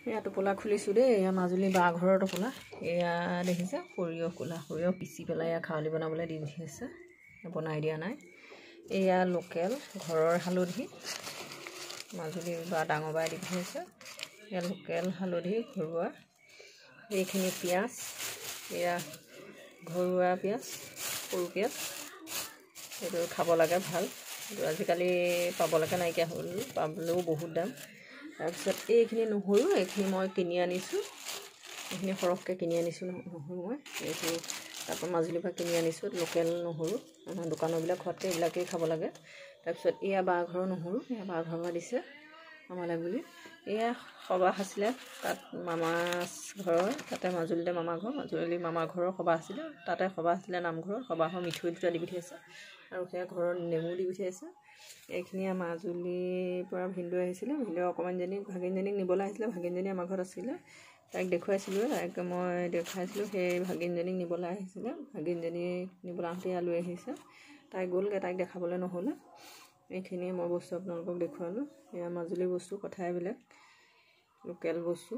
এয়া টোপোলা খুলিছোঁ দেই। এয়া মাজুলী বা ঘৰৰ টোপোলা। এয়া দেখিছে সৰিয়হ ক'লা সৰিয়হ পিচি পেলাই এয়া খাৱলি বনাবলৈ দি আছে, বনাই দিয়া নাই। এয়া লোকেল ঘৰৰ হালধি, মাজুলী বা ডাঙৰ বাই দি পঠিয়াইছে। এয়া লোকেল হালধি ঘৰুৱা। এইখিনি পিঁয়াজ, এয়া ঘৰুৱা পিঁয়াজ, সৰু পিঁয়াজ। এইটো খাব লাগে, ভাল। এইটো আজিকালি পাবলৈকে নাইকিয়া হ'ল, পাবলৈও বহুত দাম। তাৰপিছত এইখিনি নহৰু, এইখিনি মই কিনি আনিছোঁ। এইখিনি সৰহকৈ কিনি আনিছোঁ নহৰু মই। এইখিনি তাৰপৰা মাজুলীৰ পৰা কিনি আনিছোঁ, লোকেল নহৰু। আমাৰ দোকানৰবিলাক খোৱাতকৈ এইবিলাকেই খাব লাগে। তাৰপিছত এয়া বা ঘৰৰ নহৰু, এয়া বা ঘৰৰ পৰা দিছে আমালৈ বুলি। এয়া সবাহ আছিলে তাত, মামা ঘৰৰ তাতে মাজুলীতে মামা ঘৰ, মাজুলী মামা ঘৰৰ সবাহ আছিলে, তাতে সবাহ আছিলে নামঘৰৰ। সবাহৰ মিঠৈ দুটা দি পঠিয়াইছে আৰু সেয়া ঘৰৰ নেমু দি পঠিয়াইছে। এইখিনি মাজুলীৰ পৰা ভিনদেউ আহিছিলে, ভিনদেউ অকণমানজনীক ভাগিনজনীক নিবলৈ আহিছিলে। ভাগিনজনী আমাৰ ঘৰত আছিলে, তাইক দেখুৱাইছিলোঁ, তাইক মই দেখাইছিলোঁ। সেই ভাগিনজনীক নিবলৈ আহিছিলে, ভাগিনজনীক নিবলৈ আহোঁতে লৈ আহিছে। তাই গ'লগৈ, তাইক দেখাবলৈ নহ'লে। এইখিনিয়ে মই বস্তু আপোনালোকক দেখুৱালোঁ। এয়া মাজুলী বস্তু, কথাই বেলেগ, লোকেল বস্তু।